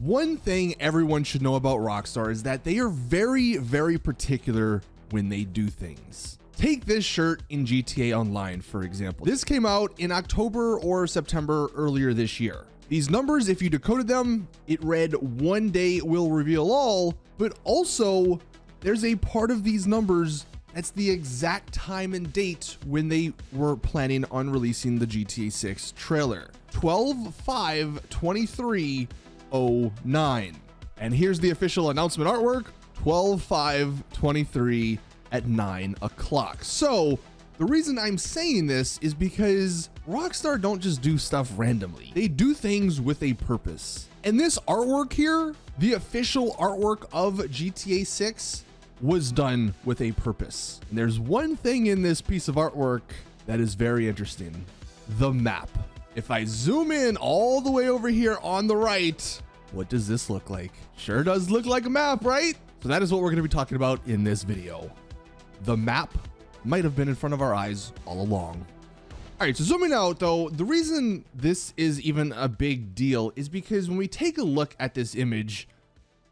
One thing everyone should know about Rockstar is that they are very, very particular when they do things. Take this shirt in GTA Online, for example. This came out in October or September earlier this year. These numbers, if you decoded them, it read "one day will reveal all," but also there's a part of these numbers that's the exact time and date when they were planning on releasing the GTA 6 trailer. 12/5/23/09. And here's the official announcement artwork, 12/5/23 at 9 o'clock. So the reason I'm saying this is because Rockstar don't just do stuff randomly. They do things with a purpose. And this artwork here, the official artwork of GTA 6, was done with a purpose. And there's one thing in this piece of artwork that is very interesting: the map. If I zoom in all the way over here on the right, what does this look like? Sure does look like a map, right? So that is what we're going to be talking about in this video. The map might have been in front of our eyes all along. All right, so zooming out though, the reason this is even a big deal is because when we take a look at this image,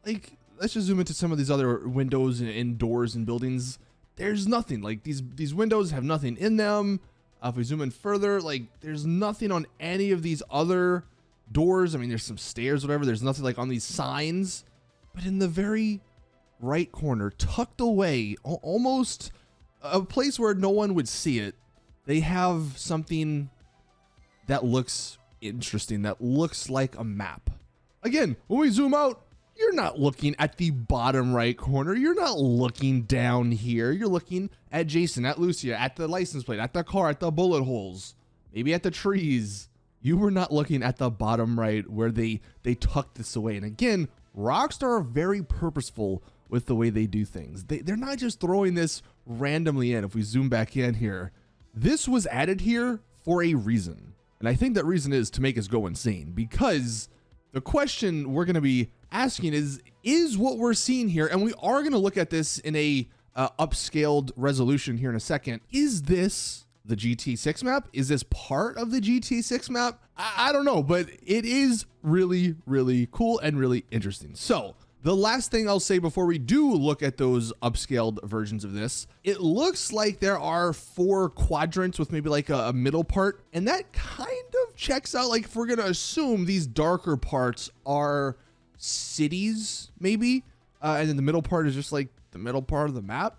like, let's just zoom into some of these other windows and doors and buildings. There's nothing. Like, these windows have nothing in them. If we zoom in further, like, there's nothing on any of these other doors. I mean, there's some stairs, whatever. There's nothing like on these signs. But in the very right corner, tucked away, almost a place where no one would see it, they have something that looks interesting, that looks like a map. Again, when we zoom out, you're not looking at the bottom right corner. You're not looking down here. You're looking at Jason, at Lucia, at the license plate, at the car, at the bullet holes, maybe at the trees. You were not looking at the bottom right where they tucked this away. And again, Rockstar are very purposeful with the way they do things. They're not just throwing this randomly in. If we zoom back in here, this was added here for a reason. And I think that reason is to make us go insane, because the question we're going to be asking is what we're seeing here, and we are going to look at this in a upscaled resolution here in a second. Is this the GT 6 map? Is this part of the GT 6 map? I don't know, but it is really, really cool and really interesting. So the last thing I'll say before we do look at those upscaled versions of this, it looks like there are 4 quadrants with maybe like a middle part, and that kind of checks out. Like, if we're going to assume these darker parts are cities, maybe, and then the middle part is just like the middle part of the map,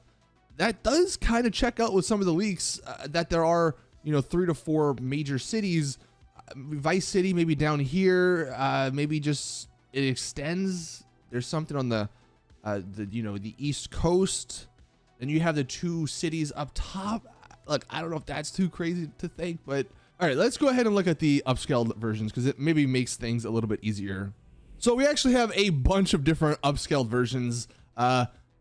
that does kind of check out with some of the leaks, that there are, 3 to 4 major cities. Vice City maybe down here, maybe just it extends. There's something on the East Coast, and you have the 2 cities up top. Look, I don't know if that's too crazy to think, but all right, let's go ahead and look at the upscaled versions, because it maybe makes things a little bit easier. So we actually have a bunch of different upscaled versions.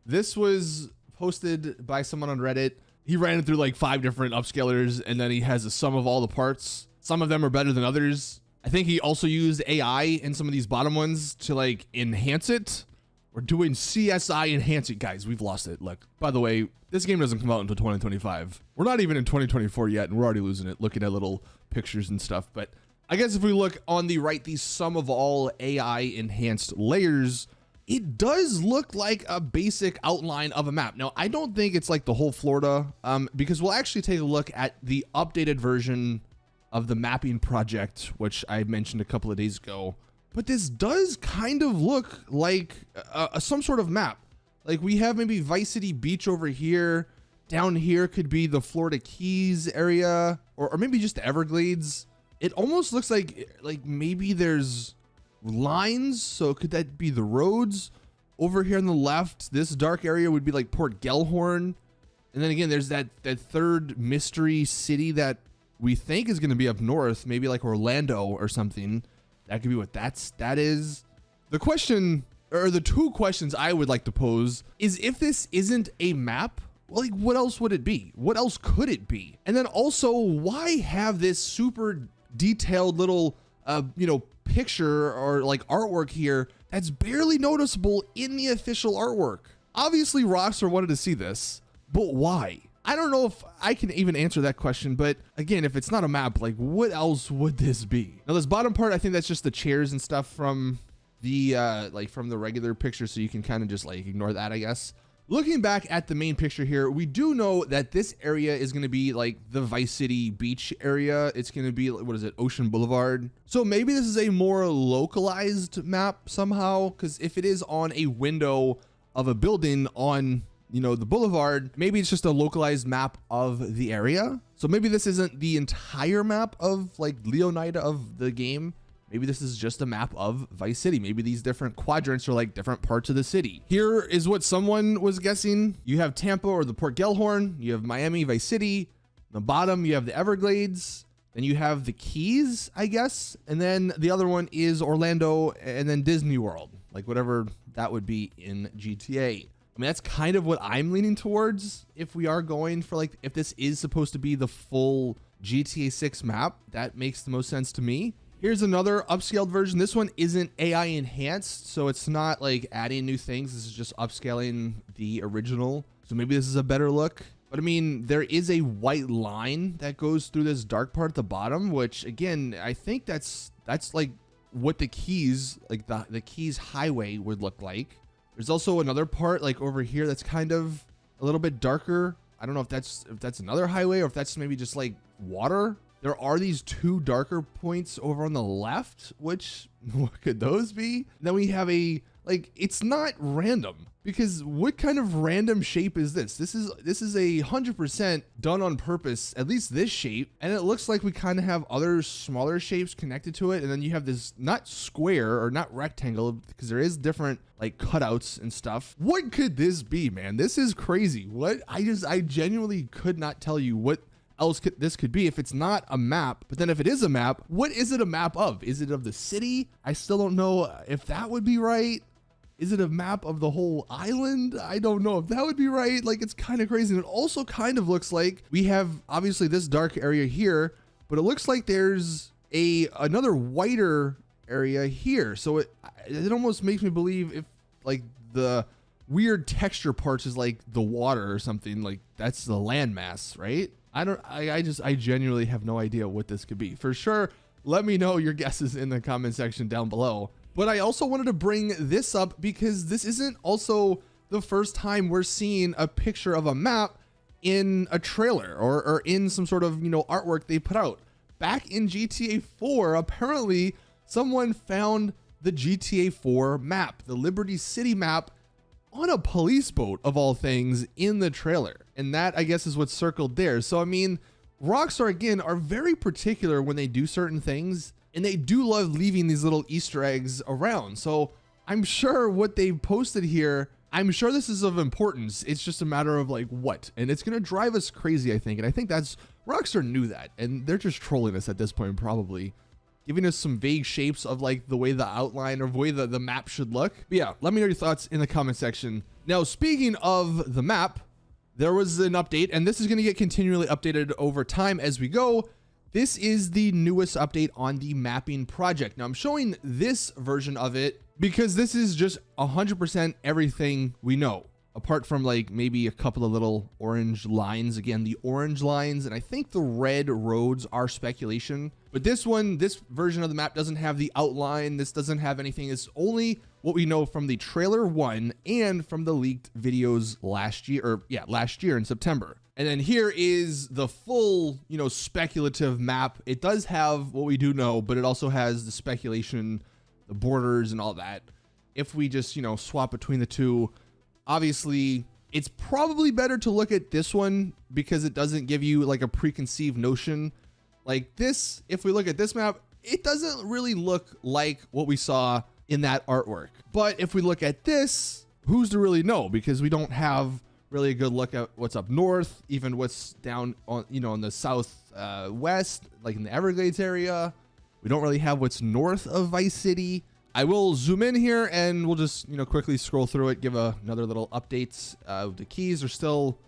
This was posted by someone on Reddit. He ran it through like 5 different upscalers, and then he has a sum of all the parts. Some of them are better than others. I think he also used AI in some of these bottom ones to like enhance it. We're doing CSI enhancing. Guys, we've lost it. Look, by the way, this game doesn't come out until 2025. We're not even in 2024 yet, and we're already losing it looking at little pictures and stuff. But I guess if we look on the right, the sum of all AI enhanced layers, it does look like a basic outline of a map. Now, I don't think it's like the whole Florida, because we'll actually take a look at the updated version of the mapping project, which I mentioned a couple of days ago. But this does kind of look like some sort of map. Like, we have maybe Vice City Beach over here. Down here could be the Florida Keys area, or maybe just the Everglades. It almost looks like maybe there's lines. So could that be the roads? Over here on the left, this dark area would be like Port Gellhorn. And then again, there's that third mystery city that we think is going to be up north, maybe like Orlando or something. That could be what that is. The question, or the 2 questions I would like to pose, is if this isn't a map, well, like, what else would it be? What else could it be? And then also, why have this super detailed little, picture or like artwork here that's barely noticeable in the official artwork? Obviously, Rockstar wanted to see this, but why? I don't know if I can even answer that question, but again, if it's not a map, like, what else would this be? Now, this bottom part, I think that's just the chairs and stuff from the like from the regular picture, so you can kind of just like ignore that, I guess. Looking back at the main picture here, we do know that this area is going to be like the Vice City beach area. It's going to be, what is it, Ocean Boulevard. So maybe this is a more localized map somehow, because if it is on a window of a building on, you know, the boulevard, maybe it's just a localized map of the area. So maybe this isn't the entire map of like Leonida of the game. Maybe this is just a map of Vice City. Maybe these different quadrants are like different parts of the city. Here is what someone was guessing. You have Tampa or the Port Gellhorn. You have Miami, Vice City. The bottom, you have the Everglades. Then you have the Keys, I guess. And then the other one is Orlando and then Disney World, like whatever that would be in GTA. I mean, that's kind of what I'm leaning towards if we are going for like, if this is supposed to be the full GTA 6 map, that makes the most sense to me. Here's another upscaled version. This one isn't AI enhanced, so it's not like adding new things. This is just upscaling the original. So maybe this is a better look. But I mean, there is a white line that goes through this dark part at the bottom, which again, I think that's like what the Keys, like the Keys highway would look like. There's also another part like over here that's kind of a little bit darker. I don't know if that's another highway or if that's maybe just like water. There are these two darker points over on the left, which what could those be? Then we have a, like, it's not random, because what kind of random shape is this? This is 100% done on purpose, at least this shape. And it looks like we kind of have other smaller shapes connected to it. And then you have this not square or not rectangle, because there is different like cutouts and stuff. What could this be, man? This is crazy. What? I genuinely could not tell you what else this could be if it's not a map. But then if it is a map, what is it a map of? Is it of the city? I still don't know if that would be right. Is it a map of the whole island? I don't know if that would be right. Like, it's kind of crazy. And it also kind of looks like we have obviously this dark area here, but it looks like there's another whiter area here. So it almost makes me believe if like the weird texture parts is like the water or something, like that's the landmass, right? I genuinely have no idea what this could be. For sure, let me know your guesses in the comment section down below. But I also wanted to bring this up because this isn't also the first time we're seeing a picture of a map in a trailer or in some sort of, you know, artwork they put out. Back in GTA 4, apparently someone found the GTA 4 map, the Liberty City map, on a police boat of all things in the trailer. And that, I guess, is what's circled there. So, I mean, Rockstar, again, are very particular when they do certain things, and they do love leaving these little Easter eggs around. So I'm sure what they posted here, I'm sure this is of importance. It's just a matter of like what, and it's going to drive us crazy, I think. And I think that's, Rockstar knew that, and they're just trolling us at this point, probably giving us some vague shapes of like the way the outline or the way the map should look. But yeah, let me know your thoughts in the comment section. Now, speaking of the map, there was an update, and this is going to get continually updated over time as we go. This is the newest update on the mapping project. Now, I'm showing this version of it because this is just 100% everything we know, apart from like maybe a couple of little orange lines. Again, the orange lines, and I think the red roads are speculation. But this version of the map doesn't have the outline. This doesn't have anything. It's only what we know from the trailer 1 and from the leaked videos last year in September. And then here is the full, you know, speculative map. It does have what we do know, but it also has the speculation, the borders and all that. If we just, you know, swap between the two, obviously it's probably better to look at this one because it doesn't give you like a preconceived notion. Like this, if we look at this map, it doesn't really look like what we saw in that artwork. But if we look at this, who's to really know? Because we don't have really a good look at what's up north, even what's down on, you know, in the south west, like in the Everglades area. We don't really have what's north of Vice City. I will zoom in here and we'll just, you know, quickly scroll through it, give another little updates. The Keys are still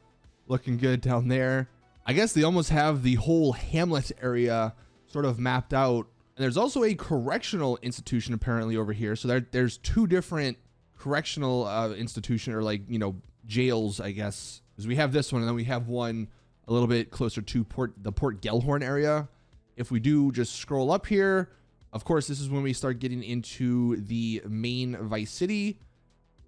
looking good down there. I guess they almost have the whole Hamlet area sort of mapped out. And there's also a correctional institution apparently over here. So there's two different correctional institution or like, you know, jails, I guess. Because we have this one and then we have one a little bit closer to the Port Gellhorn area. If we do just scroll up here, Of course, this is when we start getting into the main Vice City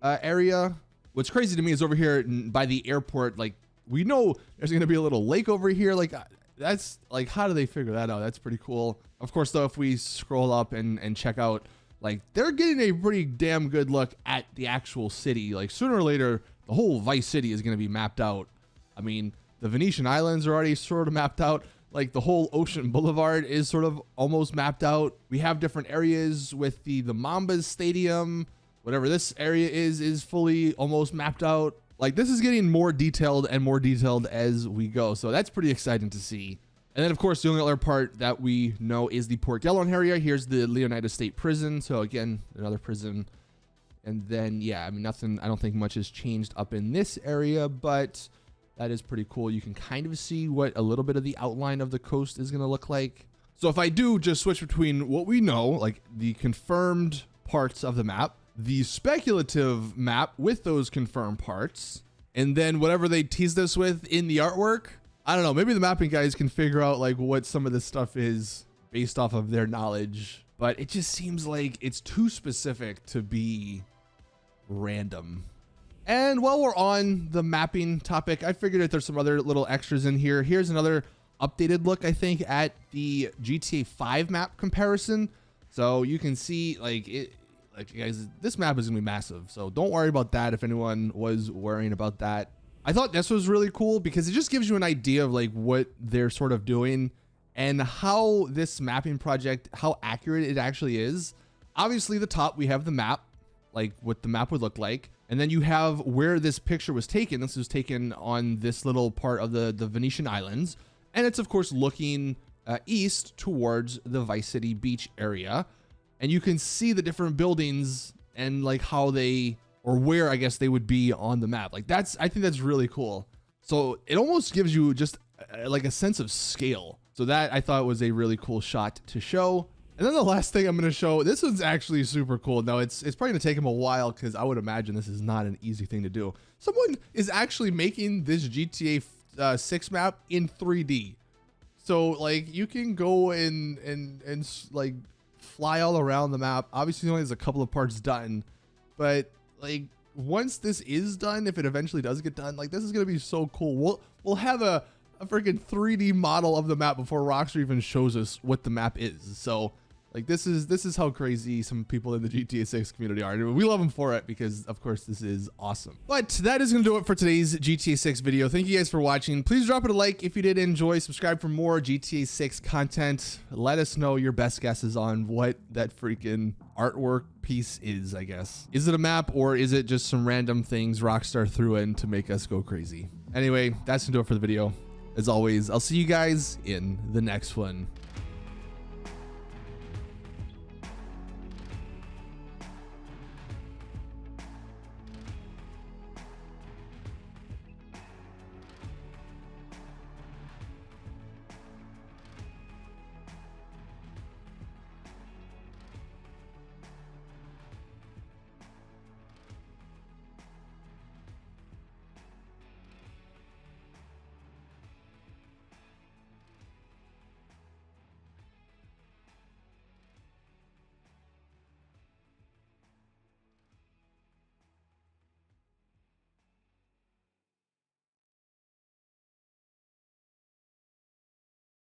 area. What's crazy to me is over here by the airport, like we know there's going to be a little lake over here. Like that's like, how do they figure that out? That's pretty cool. Of course, though, if we scroll up and check out, like they're getting a pretty damn good look at the actual city. Like sooner or later, the whole Vice City is going to be mapped out. I mean, the Venetian Islands are already sort of mapped out. Like the whole Ocean Boulevard is sort of almost mapped out. We have different areas with the Mambas Stadium. Whatever this area is fully almost mapped out. Like this is getting more detailed and more detailed as we go. So that's pretty exciting to see. And then of course, the only other part that we know is the Port Gallon area. Here's the Leonidas State Prison. So again, another prison. And then, yeah, I mean, nothing, I don't think much has changed up in this area, but that is pretty cool. You can kind of see what a little bit of the outline of the coast is going to look like. So if I do just switch between what we know, like the confirmed parts of the map, the speculative map with those confirmed parts, and then whatever they teased us with in the artwork, I don't know, maybe the mapping guys can figure out like what some of this stuff is based off of their knowledge, but it just seems like it's too specific to be random. And while we're on the mapping topic, I figured that there's some other little extras in here. Here's another updated look, I think, at the GTA 5 map comparison. So you can see like it, like guys, this map is gonna be massive. So don't worry about that if anyone was worrying about that. I thought this was really cool because it just gives you an idea of like what they're sort of doing and how this mapping project, how accurate it actually is. Obviously the top, we have the map, like what the map would look like. And then you have where this picture was taken. This was taken on this little part of the Venetian Islands. And it's of course looking east towards the Vice City Beach area. And you can see the different buildings and like how they, or where I guess they would be on the map. Like that's, I think that's really cool. So it almost gives you just like a sense of scale. So that I thought was a really cool shot to show. And then the last thing I'm going to show, this one's actually super cool. Now it's probably going to take him a while because I would imagine this is not an easy thing to do. Someone is actually making this GTA 6 map in 3D. So like you can go and like fly all around the map. Obviously only has a couple of parts done, but like once this is done, if it eventually does get done, like this is going to be so cool. We'll have a freaking 3D model of the map before Rockstar even shows us what the map is. So like this is how crazy some people in the GTA 6 community are. We love them for it because of course this is awesome. But that is going to do it for today's GTA 6 video. Thank you guys for watching. Please drop it a like if you did enjoy. Subscribe for more GTA 6 content. Let us know your best guesses on what that freaking artwork piece is, I guess. Is it a map or is it just some random things Rockstar threw in to make us go crazy? Anyway, that's going to do it for the video. As always, I'll see you guys in the next one.